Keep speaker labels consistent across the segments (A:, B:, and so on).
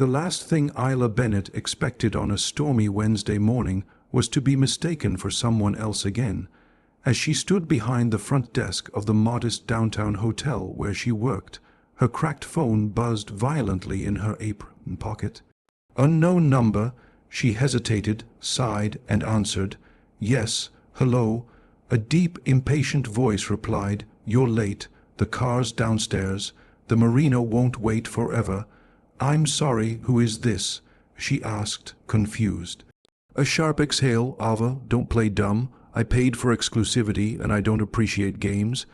A: The last thing Isla Bennett expected on a stormy Wednesday morning was to be mistaken for someone else again. As she stood behind the front desk of the modest downtown hotel where she worked, her cracked phone buzzed violently in her apron pocket. Unknown number. She hesitated, sighed, and answered. Yes, hello. A deep, impatient voice replied, You're late. The car's downstairs. The Marina won't wait forever. I'm sorry, who is this? She asked, confused. A sharp exhale. Ava, don't play dumb. I paid for exclusivity and I don't appreciate games.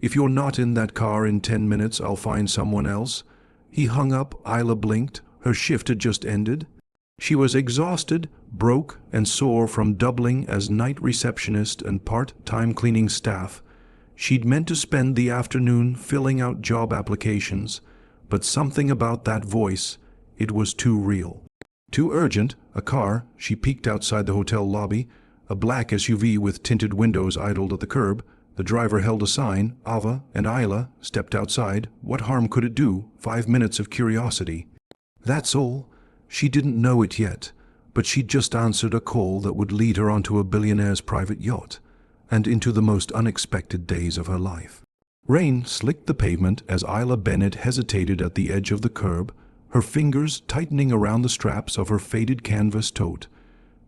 A: If you're not in that car in 10 minutes, I'll find someone else. He hung up. Isla blinked. Her shift had just ended. She was exhausted, broke, and sore from doubling as night receptionist and part-time cleaning staff. She'd meant to spend the afternoon filling out job applications, but something about that voice, it was too real. Too urgent. A car. She peeked outside the hotel lobby. A black SUV with tinted windows idled at the curb. The driver held a sign. Ava and Isla stepped outside. What harm could it do? 5 minutes of curiosity. That's all. She didn't know it yet, but she'd just answered a call that would lead her onto a billionaire's private yacht, and into the most unexpected days of her life. Rain slicked the pavement as Isla Bennett hesitated at the edge of the curb, her fingers tightening around the straps of her faded canvas tote.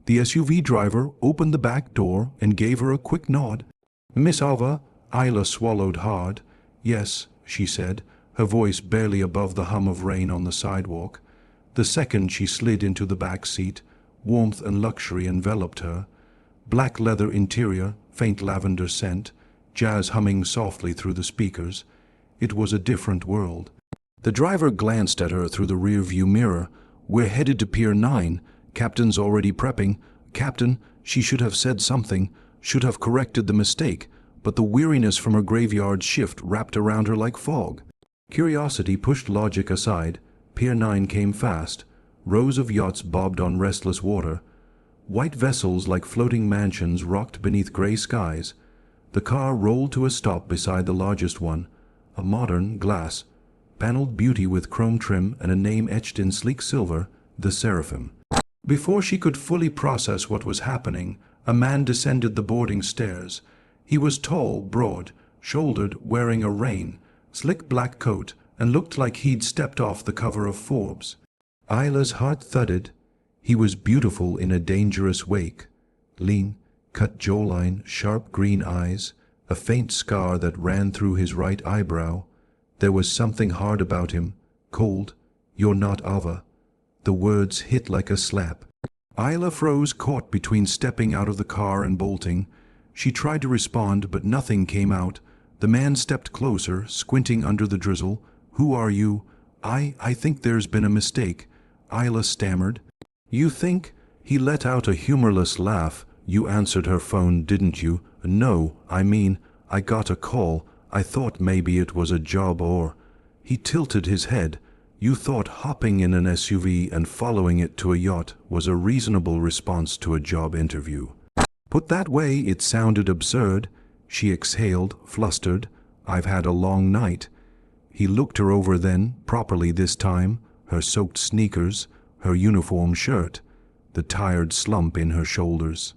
A: The SUV driver opened the back door and gave her a quick nod. Miss Ava. Isla swallowed hard. Yes, she said, her voice barely above the hum of rain on the sidewalk. The second she slid into the back seat, warmth and luxury enveloped her. Black leather interior, faint lavender scent, jazz humming softly through the speakers. It was a different world. The driver glanced at her through the rear-view mirror. We're headed to Pier 9. Captain's already prepping. Captain, she should have said something, should have corrected the mistake, but the weariness from her graveyard shift wrapped around her like fog. Curiosity pushed logic aside. Pier 9 came fast. Rows of yachts bobbed on restless water. White vessels like floating mansions rocked beneath gray skies. The car rolled to a stop beside the largest one, a modern glass paneled beauty with chrome trim and a name etched in sleek silver, the Seraphim. Before she could fully process what was happening, a man descended the boarding stairs. He was tall, broad-shouldered, wearing a slick black coat, and looked like he'd stepped off the cover of Forbes. Isla's heart thudded. He was beautiful in a dangerous wake. Lean, cut jawline, sharp green eyes, a faint scar that ran through his right eyebrow. There was something hard about him, cold. You're not Ava. The words hit like a slap. Isla froze, caught between stepping out of the car and bolting. She tried to respond, but nothing came out. The man stepped closer, squinting under the drizzle. Who are you? I think there's been a mistake, Isla stammered. You think? He let out a humorless laugh. You answered her phone, didn't you? No, I mean, I got a call. I thought maybe it was a job or... He tilted his head. You thought hopping in an SUV and following it to a yacht was a reasonable response to a job interview. Put that way, it sounded absurd. She exhaled, flustered. I've had a long night. He looked her over then, properly this time, her soaked sneakers, her uniform shirt, the tired slump in her shoulders.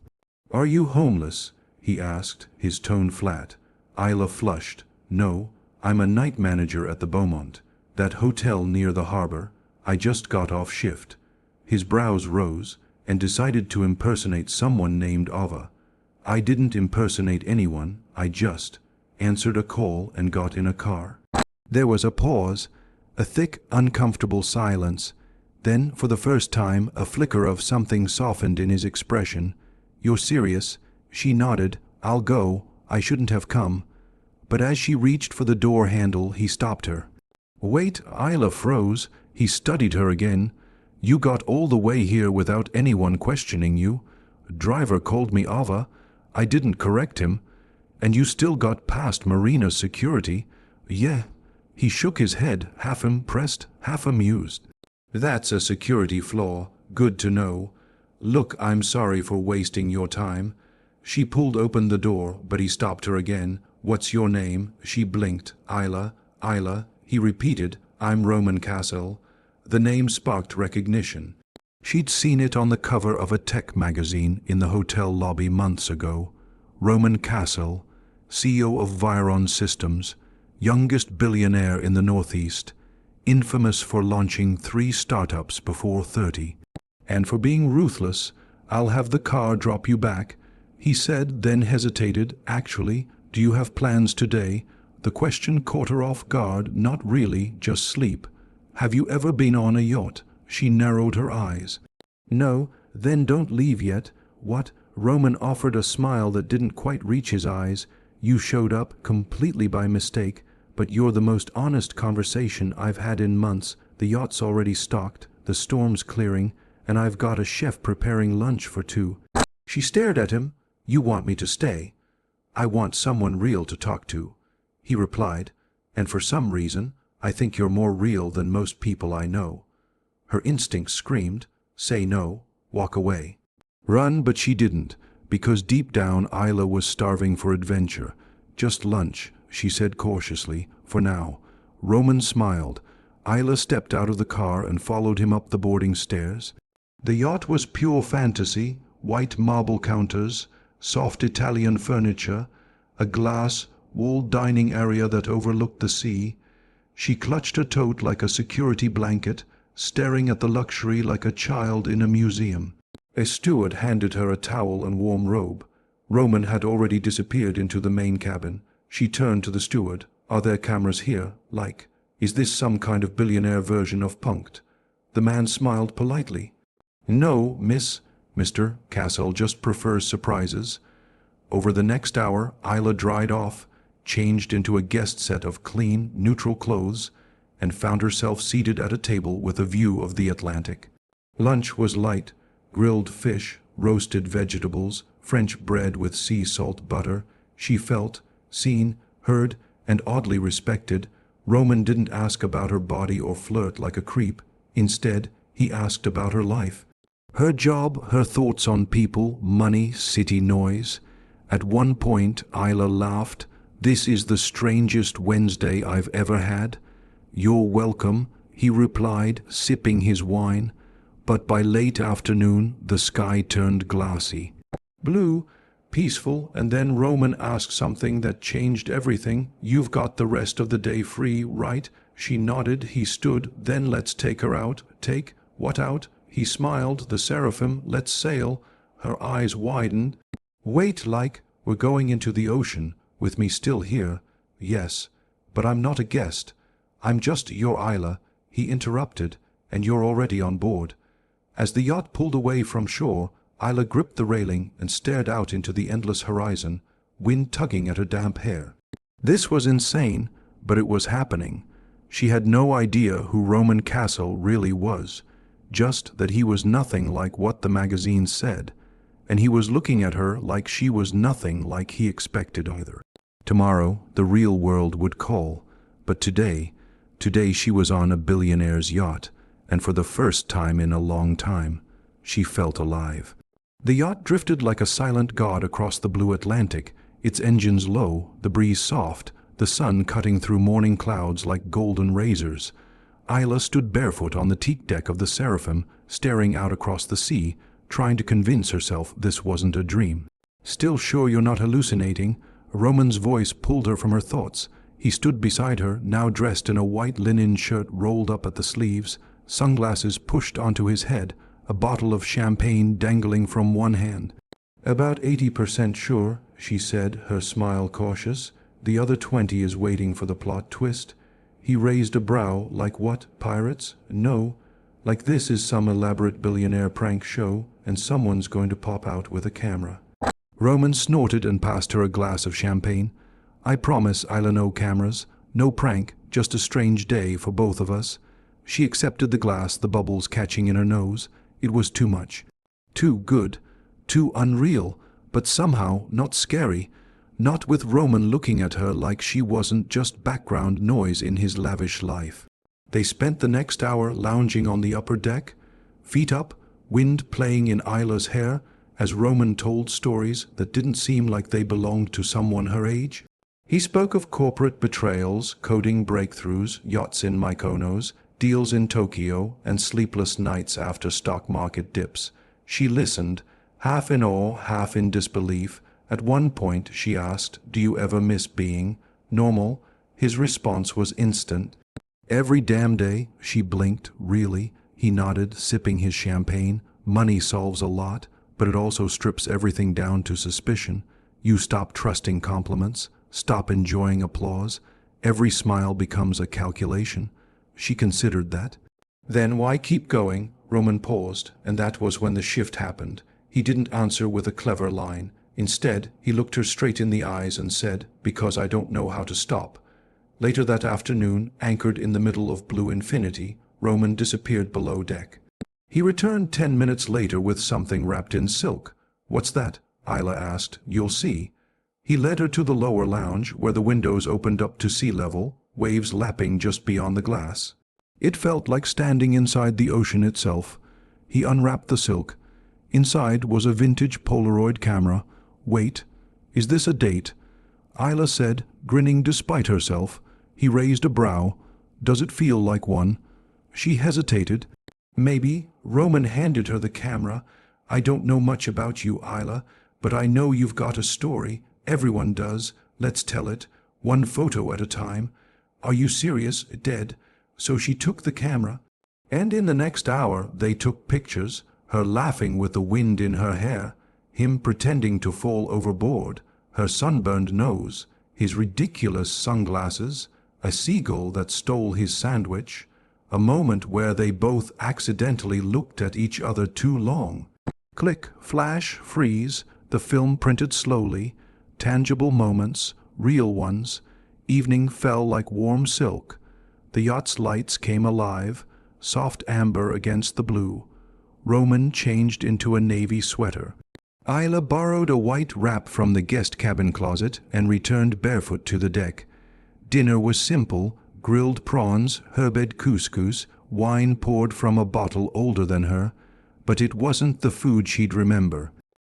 A: Are you homeless? He asked, his tone flat. Isla flushed. No, I'm a night manager at the Beaumont, that hotel near the harbor. I just got off shift. His brows rose, and decided to impersonate someone named Ava. I didn't impersonate anyone, I just answered a call and got in a car. There was a pause, a thick, uncomfortable silence. Then, for the first time, a flicker of something softened in his expression. You're serious? She nodded. I'll go. I shouldn't have come. But as she reached for the door handle, he stopped her. Wait, Isla froze. He studied her again. You got all the way here without anyone questioning you. A driver called me Ava. I didn't correct him. And you still got past Marina security. Yeah. He shook his head, half impressed, half amused. That's a security flaw. Good to know. Look, I'm sorry for wasting your time. She pulled open the door, but he stopped her again. What's your name? She blinked. Isla. Isla. He repeated. I'm Roman Castle. The name sparked recognition. She'd seen it on the cover of a tech magazine in the hotel lobby months ago. Roman Castle, CEO of Viron Systems, youngest billionaire in the Northeast, infamous for launching 3 startups before 30. "And for being ruthless, I'll have the car drop you back," he said, then hesitated. "Actually, do you have plans today?" The question caught her off guard. "Not really, just sleep." "Have you ever been on a yacht?" She narrowed her eyes. "No." "Then don't leave yet." "What?" Roman offered a smile that didn't quite reach his eyes. "You showed up completely by mistake, but you're the most honest conversation I've had in months. The yacht's already stocked, the storm's clearing, and I've got a chef preparing lunch for 2. She stared at him. "You want me to stay?" "I want someone real to talk to," he replied, "and for some reason, I think you're more real than most people I know." Her instinct screamed, "Say no, walk away." Run, but she didn't, because deep down Isla was starving for adventure. "Just lunch," she said cautiously, "for now." Roman smiled. Isla stepped out of the car and followed him up the boarding stairs. The yacht was pure fantasy, white marble counters, soft Italian furniture, a glass-walled dining area that overlooked the sea. She clutched her tote like a security blanket, staring at the luxury like a child in a museum. A steward handed her a towel and warm robe. Roman had already disappeared into the main cabin. She turned to the steward. "Are there cameras here? Like, is this some kind of billionaire version of Punk'd?" The man smiled politely. "No, miss. Mr. Castle just prefers surprises." Over the next hour, Isla dried off, changed into a guest set of clean, neutral clothes, and found herself seated at a table with a view of the Atlantic. Lunch was light: grilled fish, roasted vegetables, French bread with sea salt butter. She felt seen, heard, and oddly respected. Roman didn't ask about her body or flirt like a creep. Instead, he asked about her life. Her job, her thoughts on people, money, city noise. At one point, Isla laughed. "This is the strangest Wednesday I've ever had." "You're welcome," he replied, sipping his wine. But by late afternoon, the sky turned glassy. Blue, peaceful, and then Roman asked something that changed everything. "You've got the rest of the day free, right?" She nodded. He stood. "Then let's take her out." "Take what out?" He smiled. "The Seraphim. Let's sail." Her eyes widened. "Wait, like, we're going into the ocean, with me still here." "Yes, but I'm not a guest. I'm just your Isla," he interrupted, "and you're already on board." As the yacht pulled away from shore, Isla gripped the railing and stared out into the endless horizon, wind tugging at her damp hair. This was insane, but it was happening. She had no idea who Roman Castle really was, just that he was nothing like what the magazine said, and he was looking at her like she was nothing like he expected either. Tomorrow, the real world would call, but today she was on a billionaire's yacht, and for the first time in a long time, she felt alive. The yacht drifted like a silent god across the blue Atlantic, its engines low, the breeze soft, the sun cutting through morning clouds like golden razors. Isla stood barefoot on the teak deck of the Seraphim, staring out across the sea, trying to convince herself this wasn't a dream. "Still sure you're not hallucinating?" Roman's voice pulled her from her thoughts. He stood beside her, now dressed in a white linen shirt rolled up at the sleeves, sunglasses pushed onto his head, a bottle of champagne dangling from one hand. "About 80% sure," she said, her smile cautious. "The other 20 is waiting for the plot twist." He raised a brow. "Like what, pirates?" "No. Like this is some elaborate billionaire prank show, and someone's going to pop out with a camera." Roman snorted and passed her a glass of champagne. "I promise, Isla, no cameras, no prank, just a strange day for both of us." She accepted the glass, the bubbles catching in her nose. It was too much. Too good. Too unreal, but somehow not scary. Not with Roman looking at her like she wasn't just background noise in his lavish life. They spent the next hour lounging on the upper deck, feet up, wind playing in Isla's hair, as Roman told stories that didn't seem like they belonged to someone her age. He spoke of corporate betrayals, coding breakthroughs, yachts in Mykonos, deals in Tokyo, and sleepless nights after stock market dips. She listened, half in awe, half in disbelief. At one point she asked, "Do you ever miss being normal?" His response was instant. "Every damn day." She blinked. "Really?" He nodded, sipping his champagne. "Money solves a lot, but it also strips everything down to suspicion. You stop trusting compliments, stop enjoying applause. Every smile becomes a calculation." She considered that. "Then why keep going?" Roman paused, and that was when the shift happened. He didn't answer with a clever line. Instead, he looked her straight in the eyes and said, "Because I don't know how to stop." Later that afternoon, anchored in the middle of blue infinity, Roman disappeared below deck. He returned 10 minutes later with something wrapped in silk. "What's that?" Isla asked. "You'll see." He led her to the lower lounge, where the windows opened up to sea level, waves lapping just beyond the glass. It felt like standing inside the ocean itself. He unwrapped the silk. Inside was a vintage Polaroid camera. "Wait, is this a date?" Isla said, grinning despite herself. He raised a brow. "Does it feel like one?" She hesitated. "Maybe." Roman handed her the camera. "I don't know much about you, Isla, but I know you've got a story. Everyone does. Let's tell it, one photo at a time." "Are you serious?" "Dead." So she took the camera. And in the next hour they took pictures, her laughing with the wind in her hair, him pretending to fall overboard, her sunburned nose, his ridiculous sunglasses, a seagull that stole his sandwich, a moment where they both accidentally looked at each other too long. Click, flash, freeze, the film printed slowly, tangible moments, real ones. Evening fell like warm silk. The yacht's lights came alive, soft amber against the blue. Roman changed into a navy sweater. Isla borrowed a white wrap from the guest cabin closet and returned barefoot to the deck. Dinner was simple: grilled prawns, herbed couscous, wine poured from a bottle older than her. But it wasn't the food she'd remember.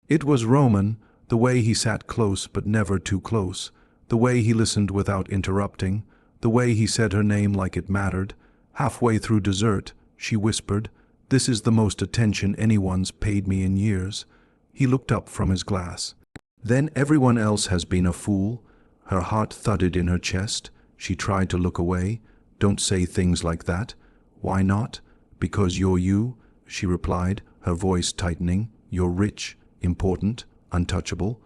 A: It was Roman, the way he sat close but never too close, the way he listened without interrupting, the way he said her name like it mattered. Halfway through dessert, she whispered, "This is the most attention anyone's paid me in years." He looked up from his glass. "Then everyone else has been a fool." Her heart thudded in her chest. She tried to look away. "Don't say things like that." "Why not?" "Because you're you," she replied, her voice tightening. "You're rich, important, untouchable."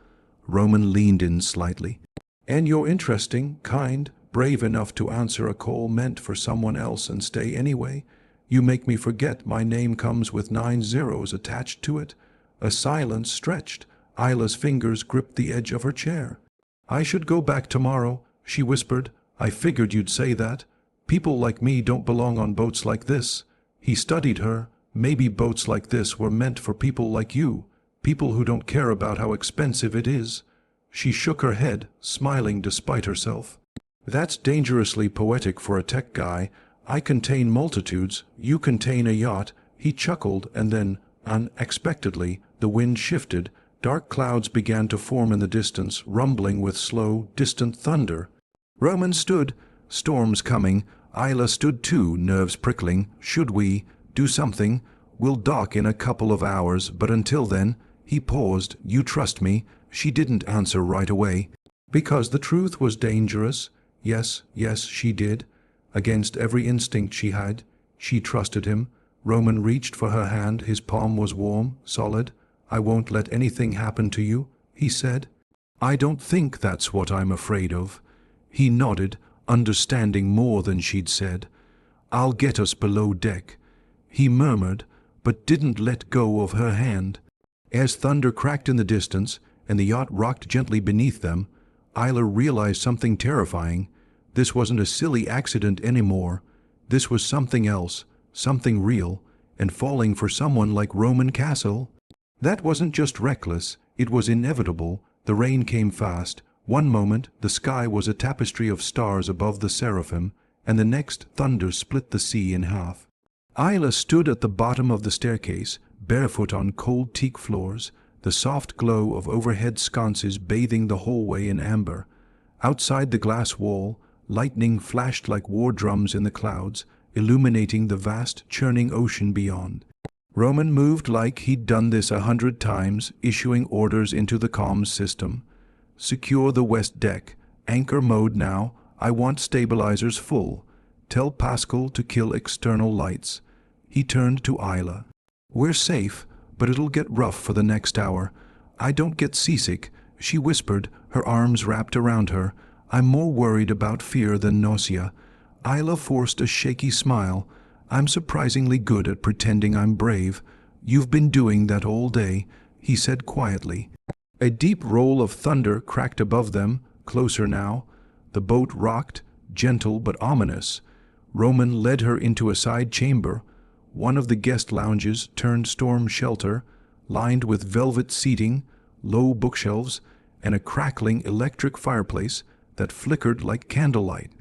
A: Roman leaned in slightly. "And you're interesting, kind, brave enough to answer a call meant for someone else and stay anyway. You make me forget my name comes with 9 zeros attached to it." A silence stretched. Isla's fingers gripped the edge of her chair. "I should go back tomorrow," she whispered. "I figured you'd say that. People like me don't belong on boats like this." He studied her. "Maybe boats like this were meant for people like you, people who don't care about how expensive it is." She shook her head, smiling despite herself. "That's dangerously poetic for a tech guy. I contain multitudes, you contain a yacht." He chuckled, and then, unexpectedly, the wind shifted. Dark clouds began to form in the distance, rumbling with slow, distant thunder. Roman stood. Storms coming. Isla stood too, nerves prickling. "Should we do something? We'll dock in a couple of hours, but until then..." He paused. "You trust me?" She didn't answer right away. Because the truth was dangerous. Yes, yes, she did. Against every instinct she had, she trusted him. Roman reached for her hand. His palm was warm, solid. "I won't let anything happen to you," he said. "I don't think that's what I'm afraid of." He nodded, understanding more than she'd said. "I'll get us below deck," he murmured, but didn't let go of her hand. As thunder cracked in the distance and the yacht rocked gently beneath them, Isla realized something terrifying. This wasn't a silly accident anymore. This was something else, something real, and falling for someone like Roman Castle. That wasn't just reckless, it was inevitable. The rain came fast. One moment the sky was a tapestry of stars above the seraphim, and the next thunder split the sea in half. Isla stood at the bottom of the staircase, barefoot on cold teak floors, the soft glow of overhead sconces bathing the hallway in amber. Outside the glass wall, lightning flashed like war drums in the clouds, illuminating the vast, churning ocean beyond. Roman moved like he'd done this 100 times, issuing orders into the comms system. Secure the west deck. Anchor mode now. I want stabilizers full. Tell Pascal to kill external lights. He turned to Isla. We're safe, but it'll get rough for the next hour. I don't get seasick, she whispered, her arms wrapped around her. I'm more worried about fear than nausea. Isla forced a shaky smile. I'm surprisingly good at pretending I'm brave. You've been doing that all day, he said quietly. A deep roll of thunder cracked above them, closer now. The boat rocked, gentle but ominous. Roman led her into a side chamber. One of the guest lounges turned storm shelter, lined with velvet seating, low bookshelves, and a crackling electric fireplace that flickered like candlelight.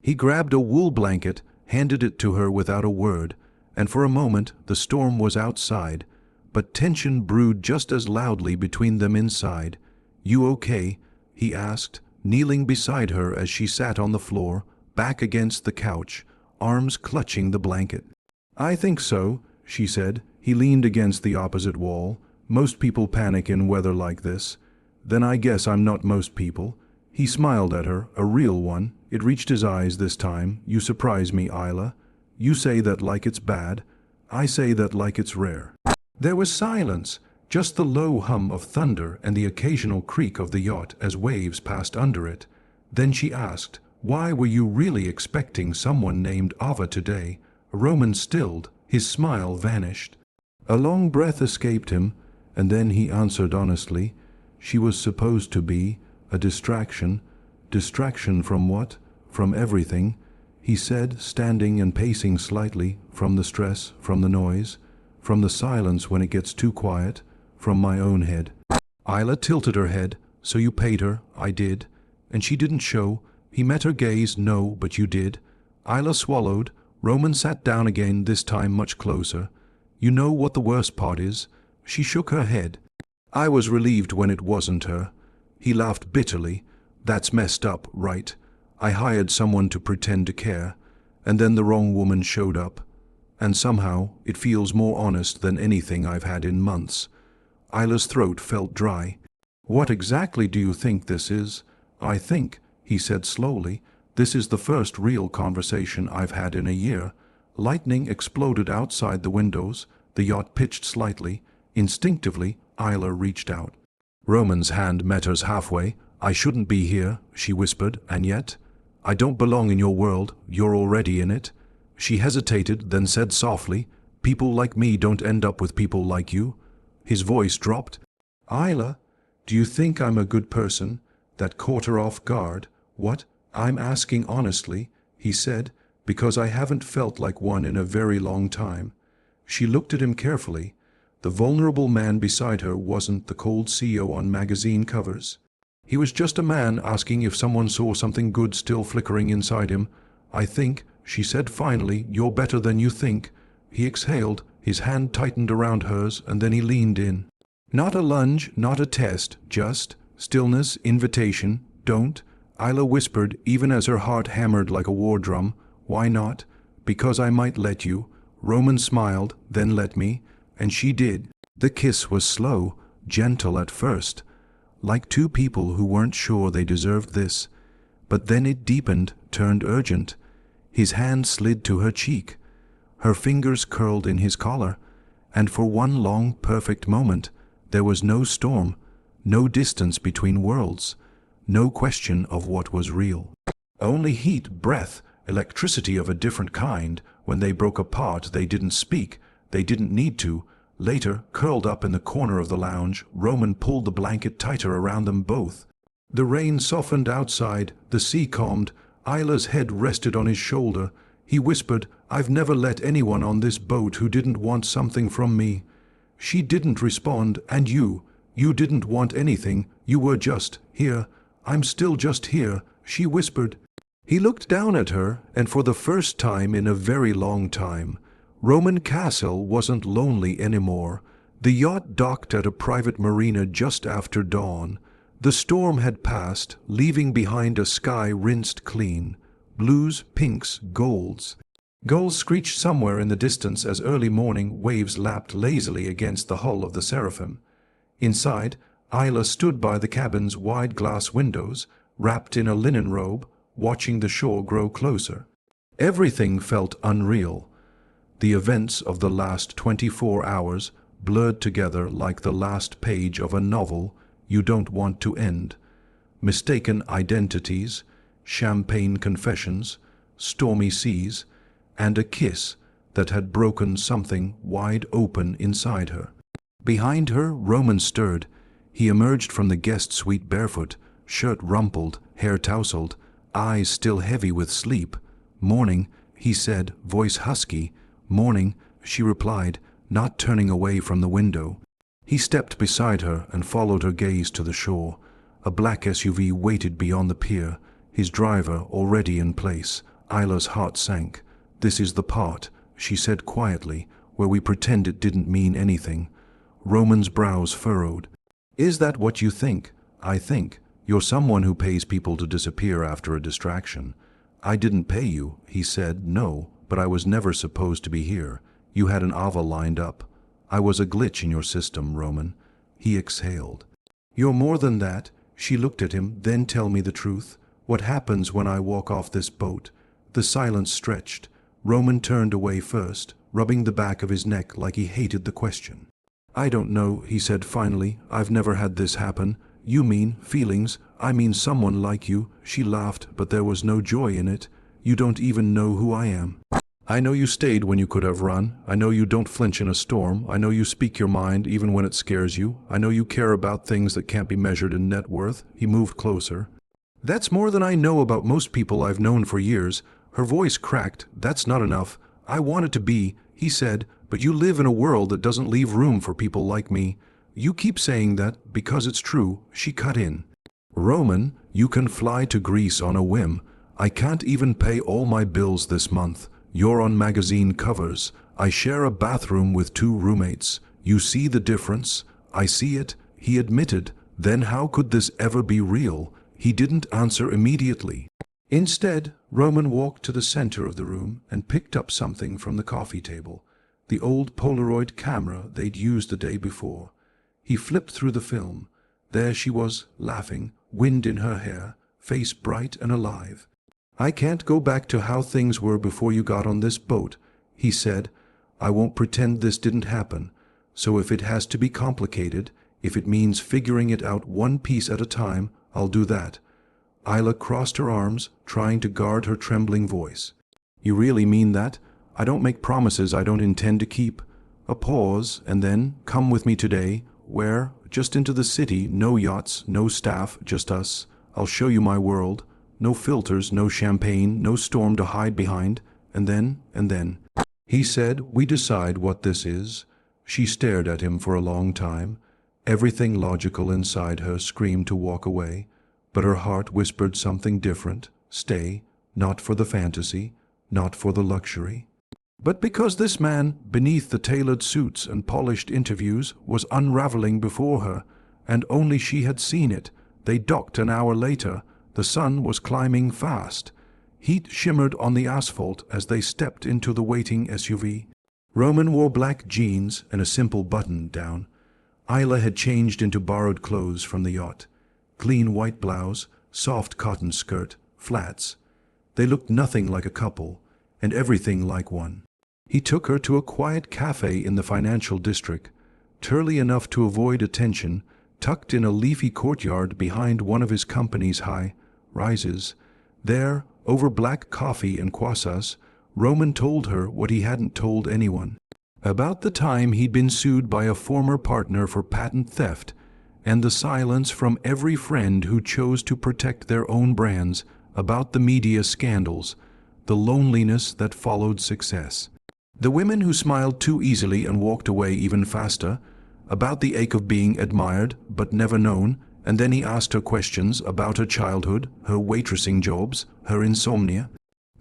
A: He grabbed a wool blanket, handed it to her without a word, and for a moment the storm was outside, but tension brewed just as loudly between them inside. You okay? He asked, kneeling beside her as she sat on the floor, back against the couch, arms clutching the blanket. I think so, she said. He leaned against the opposite wall. Most people panic in weather like this. Then I guess I'm not most people. He smiled at her, a real one. It reached his eyes this time. You surprise me, Isla. You say that like it's bad. I say that like it's rare. There was silence, just the low hum of thunder and the occasional creak of the yacht as waves passed under it. Then she asked, why were you really expecting someone named Ava today? Roman stilled, his smile vanished. A long breath escaped him, and then he answered honestly, she was supposed to be a distraction. Distraction from what? From everything, he said, standing and pacing slightly, from the stress, from the noise, from the silence when it gets too quiet, from my own head. Isla tilted her head. So you paid her? I did. And she didn't show. He met her gaze. No, but you did. Isla swallowed. Roman sat down again, this time much closer. You know what the worst part is? She shook her head. I was relieved when it wasn't her. He laughed bitterly. That's messed up, right? I hired someone to pretend to care, and then the wrong woman showed up. And somehow it feels more honest than anything I've had in months. Isla's throat felt dry. What exactly do you think this is? I think, he said slowly, this is the first real conversation I've had in a year. Lightning exploded outside the windows. The yacht pitched slightly. Instinctively, Isla reached out. Roman's hand met hers halfway. I shouldn't be here, she whispered, and yet, I don't belong in your world. You're already in it. She hesitated, then said softly, people like me don't end up with people like you. His voice dropped. Isla, do you think I'm a good person? That caught her off guard. What? I'm asking honestly, he said, because I haven't felt like one in a very long time. She looked at him carefully. The vulnerable man beside her wasn't the cold CEO on magazine covers. He was just a man asking if someone saw something good still flickering inside him. I think, she said finally, you're better than you think. He exhaled, his hand tightened around hers, and then he leaned in. Not a lunge, not a test, just stillness, invitation, don't. Isla whispered, even as her heart hammered like a war drum. Why not? Because I might let you. Roman smiled, then let me, and she did. The kiss was slow, gentle at first, like two people who weren't sure they deserved this. But then it deepened, turned urgent. His hand slid to her cheek. Her fingers curled in his collar, and for one long, perfect moment, there was no storm, no distance between worlds, no question of what was real. Only heat, breath, electricity of a different kind. When they broke apart, they didn't speak. They didn't need to. Later, curled up in the corner of the lounge, Roman pulled the blanket tighter around them both. The rain softened outside, the sea calmed. Isla's head rested on his shoulder. He whispered, I've never let anyone on this boat who didn't want something from me. She didn't respond, and you didn't want anything. You were just here. I'm still just here, she whispered. He looked down at her, and for the first time in a very long time, Roman Castle wasn't lonely anymore. The yacht docked at a private marina just after dawn. The storm had passed, leaving behind a sky rinsed clean. Blues, pinks, golds. Gulls screeched somewhere in the distance as early morning waves lapped lazily against the hull of the Seraphim. Inside, Isla stood by the cabin's wide glass windows, wrapped in a linen robe, watching the shore grow closer. Everything felt unreal. The events of the last 24 hours blurred together like the last page of a novel you don't want to end. Mistaken identities, champagne confessions, stormy seas, and a kiss that had broken something wide open inside her. Behind her, Roman stirred. He emerged from the guest suite barefoot, shirt rumpled, hair tousled, eyes still heavy with sleep. "Morning," he said, voice husky. "Morning," she replied, not turning away from the window. He stepped beside her and followed her gaze to the shore. A black SUV waited beyond the pier, his driver already in place. Isla's heart sank. "This is the part," she said quietly, "where we pretend it didn't mean anything." Roman's brows furrowed. "Is that what you think?" "I think. You're someone who pays people to disappear after a distraction." "I didn't pay you," he said. "No, but I was never supposed to be here. You had an AVA lined up. I was a glitch in your system, Roman." He exhaled. "You're more than that." She looked at him. "Then tell me the truth. What happens when I walk off this boat?" The silence stretched. Roman turned away first, rubbing the back of his neck like he hated the question. "I don't know," he said finally. "I've never had this happen." "You mean feelings? I mean someone like you." She laughed, but there was no joy in it. "You don't even know who I am. I know you stayed when you could have run. I know you don't flinch in a storm. I know you speak your mind even when it scares you. I know you care about things that can't be measured in net worth." He moved closer. "That's more than I know about most people I've known for years." Her voice cracked. "That's not enough. I want it to be," he said, "but you live in a world that doesn't leave room for people like me." "You keep saying that because it's true," she cut in. "Roman, you can fly to Greece on a whim. I can't even pay all my bills this month. You're on magazine covers. I share a bathroom with 2 roommates. You see the difference?" "I see it," he admitted. "Then how could this ever be real?" He didn't answer immediately. Instead, Roman walked to the center of the room and picked up something from the coffee table, the old Polaroid camera they'd used the day before. He flipped through the film. There she was, laughing, wind in her hair, face bright and alive. "I can't go back to how things were before you got on this boat," he said. "I won't pretend this didn't happen. So if it has to be complicated, if it means figuring it out one piece at a time, I'll do that." Isla crossed her arms, trying to guard her trembling voice. "You really mean that? I don't make promises I don't intend to keep." A pause, and then, "Come with me today." "Where?" "Just into the city. No yachts, no staff, just us. I'll show you my world. No filters, no champagne, no storm to hide behind. And then, he said, "We decide what this is." She stared at him for a long time. Everything logical inside her screamed to walk away, but her heart whispered something different. Stay, not for the fantasy, not for the luxury, but because this man, beneath the tailored suits and polished interviews, was unraveling before her, and only she had seen it. They docked an hour later. The sun was climbing fast. Heat shimmered on the asphalt as they stepped into the waiting SUV. Roman wore black jeans and a simple button-down. Isla had changed into borrowed clothes from the yacht. Clean white blouse, soft cotton skirt, flats. They looked nothing like a couple, and everything like one. He took her to a quiet cafe in the financial district, turly enough to avoid attention, tucked in a leafy courtyard behind one of his company's high-rises. There, over black coffee and croissants, Roman told her what he hadn't told anyone. About the time he'd been sued by a former partner for patent theft, and the silence from every friend who chose to protect their own brands, about the media scandals, the loneliness that followed success. The women who smiled too easily and walked away even faster, about the ache of being admired but never known, and then he asked her questions about her childhood, her waitressing jobs, her insomnia.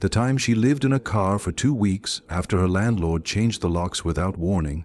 A: The time she lived in a car for 2 weeks after her landlord changed the locks without warning.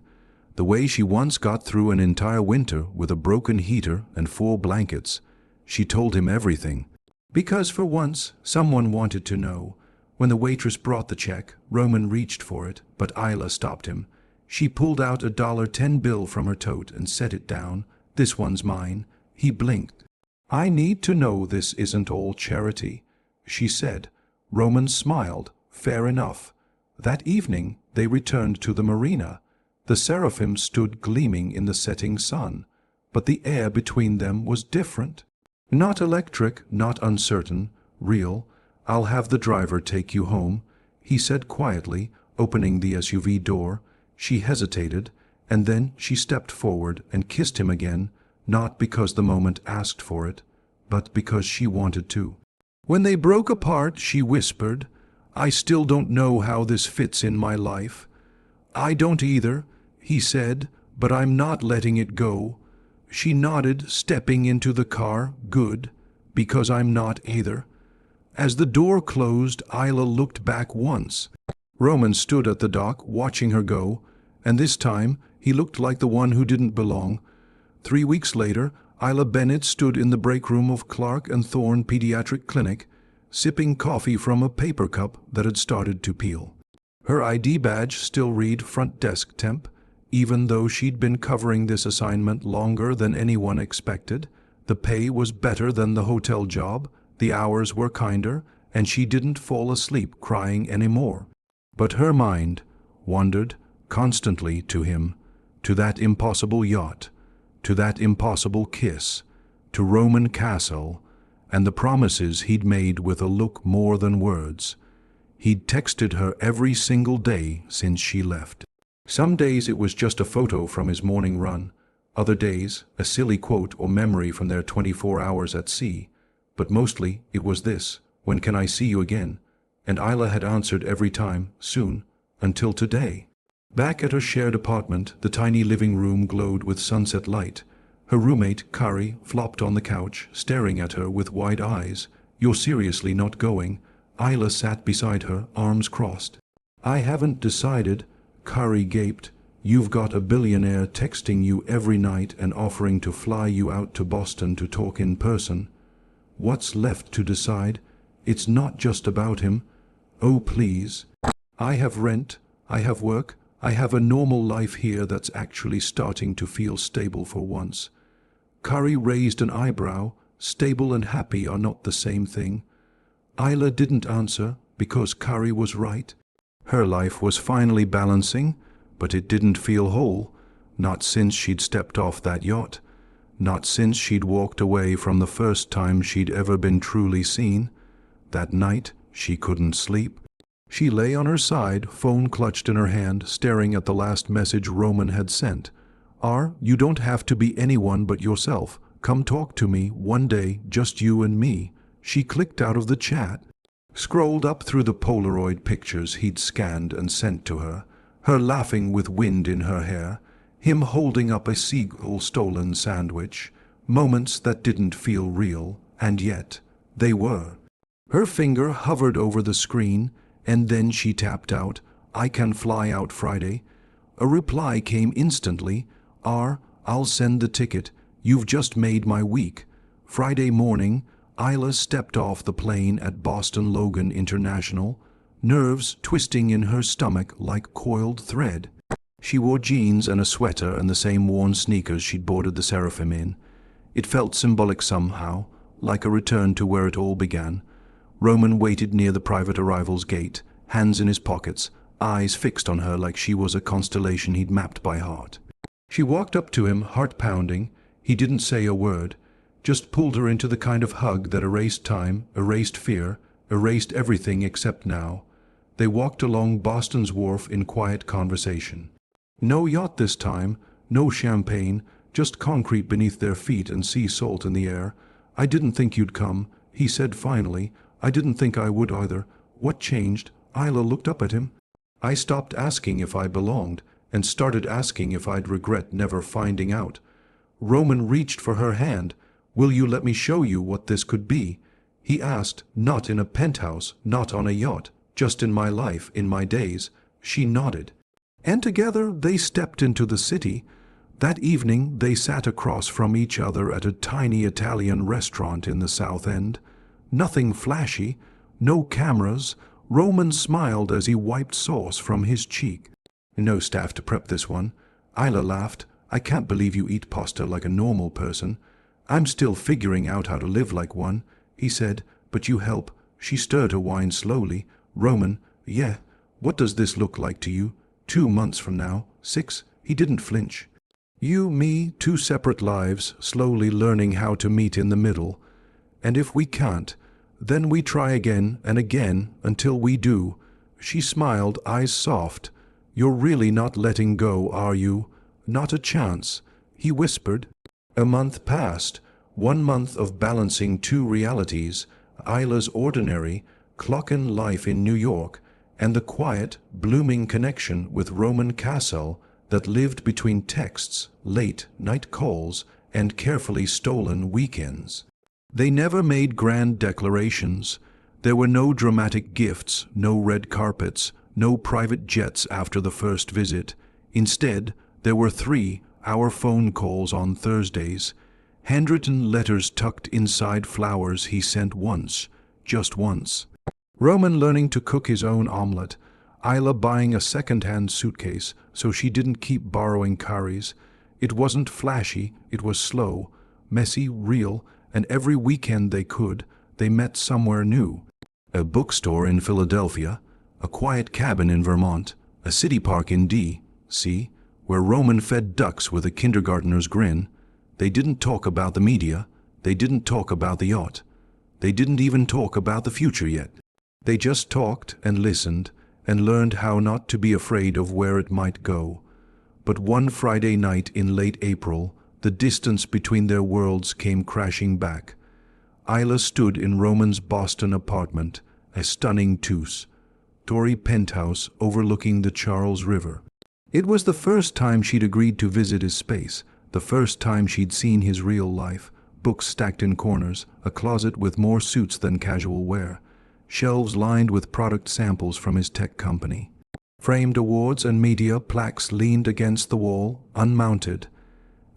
A: The way she once got through an entire winter with a broken heater and 4 blankets. She told him everything. Because for once, someone wanted to know. When the waitress brought the check, Roman reached for it, but Isla stopped him. She pulled out a $10 bill from her tote and set it down. "This one's mine." He blinked. "I need to know this isn't all charity," she said. Roman smiled. Fair enough. That evening they returned to the marina. The seraphim stood gleaming in the setting sun, but the air between them was different. Not electric, not uncertain, real. "I'll have the driver take you home," he said quietly, opening the SUV door. She hesitated, and then she stepped forward and kissed him again, not because the moment asked for it, but because she wanted to. When they broke apart, she whispered, "I still don't know how this fits in my life." "I don't either," he said, "but I'm not letting it go." She nodded, stepping into the car. "Good, because I'm not either." As the door closed, Isla looked back once. Roman stood at the dock, watching her go, and this time he looked like the one who didn't belong. 3 weeks later, Isla Bennett stood in the break room of Clark and Thorne Pediatric Clinic, sipping coffee from a paper cup that had started to peel. Her ID badge still read "Front Desk Temp," even though she'd been covering this assignment longer than anyone expected. The pay was better than the hotel job, the hours were kinder, and she didn't fall asleep crying anymore. But her mind wandered constantly to him, to that impossible yacht, to that impossible kiss, to Roman Castle, and the promises he'd made with a look more than words. He'd texted her every single day since she left. Some days it was just a photo from his morning run, other days a silly quote or memory from their 24 hours at sea. But mostly it was this, "When can I see you again?" And Isla had answered every time, "Soon," until today. Back at her shared apartment, the tiny living room glowed with sunset light. Her roommate, Kari, flopped on the couch, staring at her with wide eyes. "You're seriously not going?" Isla sat beside her, arms crossed. "I haven't decided," Kari gaped. "You've got a billionaire texting you every night and offering to fly you out to Boston to talk in person. What's left to decide? It's not just about him. Oh, please. I have rent, I have work, I have a normal life here that's actually starting to feel stable for once." Kari raised an eyebrow. Stable and happy are not the same thing. Isla didn't answer because Kari was right. Her life was finally balancing, but it didn't feel whole. Not since she'd stepped off that yacht. Not since she'd walked away from the first time she'd ever been truly seen. That night, she couldn't sleep. She lay on her side, phone clutched in her hand, staring at the last message Roman had sent. "You don't have to be anyone but yourself. Come talk to me one day, just you and me." She clicked out of the chat, scrolled up through the Polaroid pictures he'd scanned and sent to her, her laughing with wind in her hair, him holding up a seagull-stolen sandwich, moments that didn't feel real, and yet they were. Her finger hovered over the screen, and then she tapped out, "I can fly out Friday." A reply came instantly, "I'll send the ticket. You've just made my week." Friday morning, Isla stepped off the plane at Boston Logan International, nerves twisting in her stomach like coiled thread. She wore jeans and a sweater and the same worn sneakers she'd boarded the Seraphim in. It felt symbolic somehow, like a return to where it all began. Roman waited near the private arrivals gate, hands in his pockets, eyes fixed on her like she was a constellation he'd mapped by heart. She walked up to him, heart pounding. He didn't say a word, just pulled her into the kind of hug that erased time, erased fear, erased everything except now. They walked along Boston's wharf in quiet conversation. No yacht this time, no champagne, just concrete beneath their feet and sea salt in the air. "I didn't think you'd come," he said finally. "I didn't think I would either." "What changed?" Isla looked up at him. "I stopped asking if I belonged, and started asking if I'd regret never finding out." Roman reached for her hand. "Will you let me show you what this could be?" he asked, "Not in a penthouse, not on a yacht, just in my life, in my days." She nodded. And together they stepped into the city. That evening they sat across from each other at a tiny Italian restaurant in the South End. Nothing flashy, no cameras, Roman smiled as he wiped sauce from his cheek. No staff to prep this one. Isla laughed. I can't believe you eat pasta like a normal person. I'm still figuring out how to live like one, he said, but you help. She stirred her wine slowly. Roman, yeah, what does this look like to you? 2 months from now? 6? He didn't flinch. You, me, 2 separate lives, slowly learning how to meet in the middle. And if we can't, then we try again and again until we do. She smiled, eyes soft. You're really not letting go, are you? Not a chance, he whispered. A month passed, 1 month of balancing 2 realities, Isla's ordinary, clock-in life in New York, and the quiet, blooming connection with Roman Castle that lived between texts, late-night calls, and carefully stolen weekends. They never made grand declarations. There were no dramatic gifts, no red carpets, no private jets after the first visit. Instead, there were 3-hour phone calls on Thursdays, handwritten letters tucked inside flowers he sent once, just once. Roman learning to cook his own omelette, Isla buying a second-hand suitcase so she didn't keep borrowing curries. It wasn't flashy, it was slow, messy, real, and every weekend they met somewhere new. A bookstore in Philadelphia, a quiet cabin in Vermont, a city park in D.C., where Roman fed ducks with a kindergartner's grin. They didn't talk about the media, they didn't talk about the yacht, they didn't even talk about the future yet. They just talked and listened and learned how not to be afraid of where it might go. But one Friday night in late April, the distance between their worlds came crashing back. Isla stood in Roman's Boston apartment, a stunning two-story penthouse overlooking the Charles River. It was the first time she'd agreed to visit his space, the first time she'd seen his real life, books stacked in corners, a closet with more suits than casual wear, shelves lined with product samples from his tech company. Framed awards and media plaques leaned against the wall, unmounted,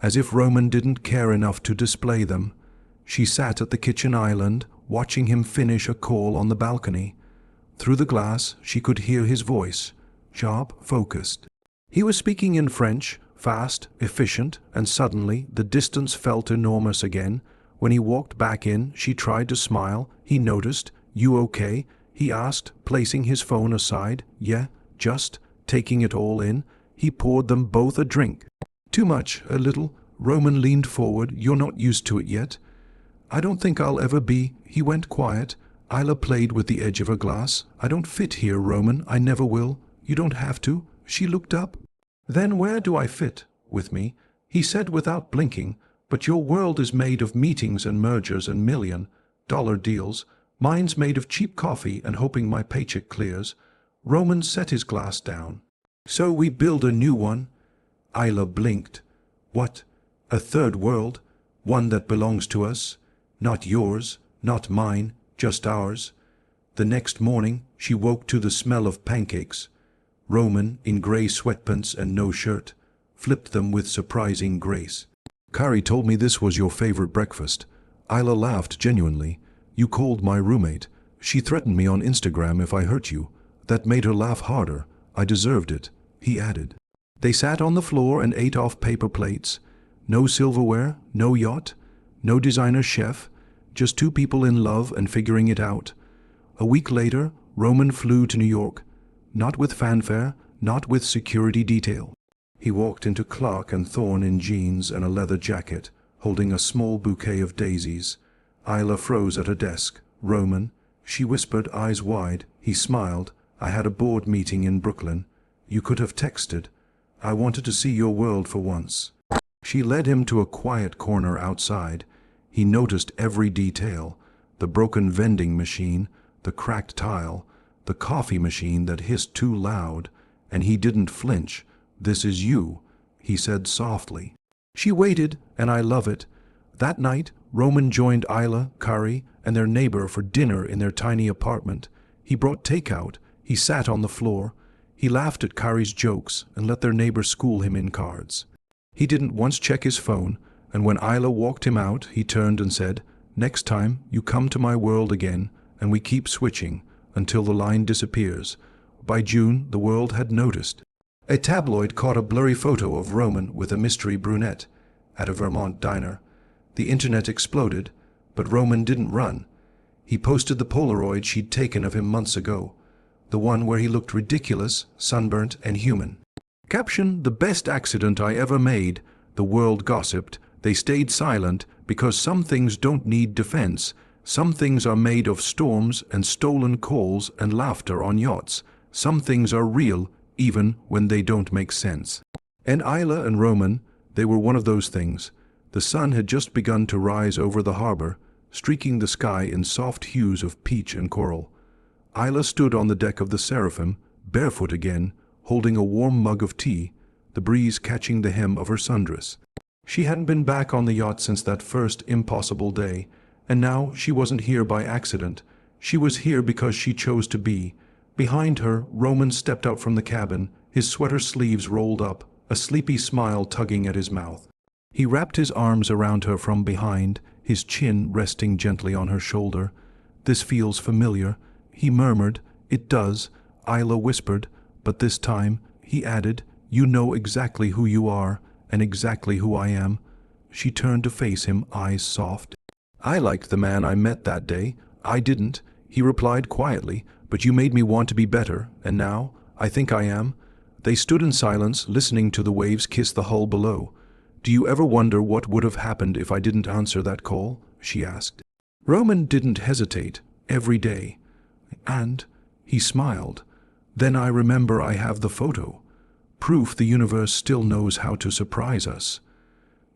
A: as if Roman didn't care enough to display them. She sat at the kitchen island, watching him finish a call on the balcony. Through the glass, she could hear his voice, sharp, focused. He was speaking in French, fast, efficient, and suddenly the distance felt enormous again. When he walked back in, she tried to smile. He noticed. You okay? He asked, placing his phone aside. Yeah, just taking it all in. He poured them both a drink. Too much, a little. Roman leaned forward. You're not used to it yet. I don't think I'll ever be. He went quiet. Isla played with the edge of her glass. I don't fit here, Roman. I never will. You don't have to. She looked up. Then where do I fit? With me? He said without blinking. But your world is made of meetings and mergers and $1,000,000 deals. Mine's made of cheap coffee and hoping my paycheck clears. Roman set his glass down. So we build a new one? Isla blinked. What? A third world? One that belongs to us? Not yours, not mine, just ours. The next morning she woke to the smell of pancakes. Roman, in grey sweatpants and no shirt, flipped them with surprising grace. Kari told me this was your favorite breakfast. Isla laughed genuinely. You called my roommate. She threatened me on Instagram if I hurt you. That made her laugh harder. I deserved it, he added. They sat on the floor and ate off paper plates. No silverware, no yacht, no designer chef, just 2 people in love and figuring it out. A week later, Roman flew to New York. Not with fanfare, not with security detail. He walked into Clark and Thorne in jeans and a leather jacket, holding a small bouquet of daisies. Isla froze at her desk. Roman, she whispered, eyes wide. He smiled. I had a board meeting in Brooklyn. You could have texted. I wanted to see your world for once. She led him to a quiet corner outside. He noticed every detail. The broken vending machine, the cracked tile, the coffee machine that hissed too loud, and he didn't flinch. This is you, he said softly. She waited, and I love it. That night, Roman joined Isla, Kari, and their neighbor for dinner in their tiny apartment. He brought takeout. He sat on the floor. He laughed at Kari's jokes and let their neighbor school him in cards. He didn't once check his phone, and when Isla walked him out, he turned and said, Next time, you come to my world again, and we keep switching, until the line disappears. By June, the world had noticed. A tabloid caught a blurry photo of Roman with a mystery brunette at a Vermont diner. The internet exploded, but Roman didn't run. He posted the Polaroid she'd taken of him months ago, the one where he looked ridiculous, sunburnt, and human. Caption: "The best accident I ever made." The world gossiped. They stayed silent because some things don't need defense. Some things are made of storms and stolen calls and laughter on yachts. Some things are real, even when they don't make sense. And Isla and Roman, they were one of those things. The sun had just begun to rise over the harbor, streaking the sky in soft hues of peach and coral. Isla stood on the deck of the Seraphim, barefoot again, holding a warm mug of tea, the breeze catching the hem of her sundress. She hadn't been back on the yacht since that first impossible day, and now she wasn't here by accident. She was here because she chose to be. Behind her, Roman stepped out from the cabin, his sweater sleeves rolled up, a sleepy smile tugging at his mouth. He wrapped his arms around her from behind, his chin resting gently on her shoulder. "This feels familiar," he murmured. "It does," Isla whispered, "but this time," he added, "you know exactly who you are, and exactly who I am." She turned to face him, eyes soft. "I liked the man I met that day." "I didn't," he replied quietly, "but you made me want to be better, and now I think I am." They stood in silence, listening to the waves kiss the hull below. "Do you ever wonder what would have happened if I didn't answer that call?" she asked. Roman didn't hesitate. "Every day." And he smiled. "Then I remember I have the photo. Proof the universe still knows how to surprise us."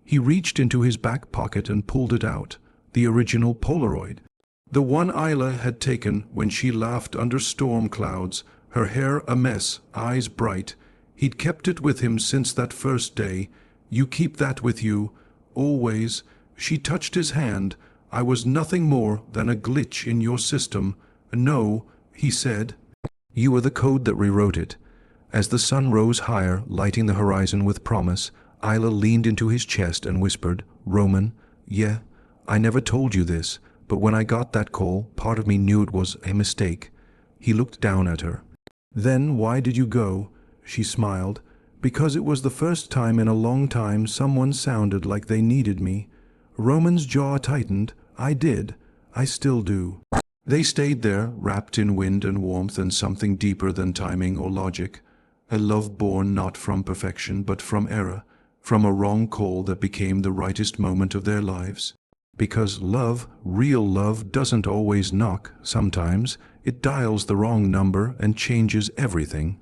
A: He reached into his back pocket and pulled it out, the original Polaroid. The one Isla had taken when she laughed under storm clouds, her hair a mess, eyes bright. He'd kept it with him since that first day. "You keep that with you, always." She touched his hand. "I was nothing more than a glitch in your system." "No," he said. "You were the code that rewrote it." As the sun rose higher, lighting the horizon with promise, Isla leaned into his chest and whispered, "Roman, yeah, I never told you this, but when I got that call, part of me knew it was a mistake." He looked down at her. "Then why did you go?" She smiled. "Because it was the first time in a long time someone sounded like they needed me." Roman's jaw tightened. "I did. I still do." They stayed there, wrapped in wind and warmth and something deeper than timing or logic. A love born not from perfection but from error, from a wrong call that became the rightest moment of their lives. Because love, real love, doesn't always knock. Sometimes it dials the wrong number and changes everything.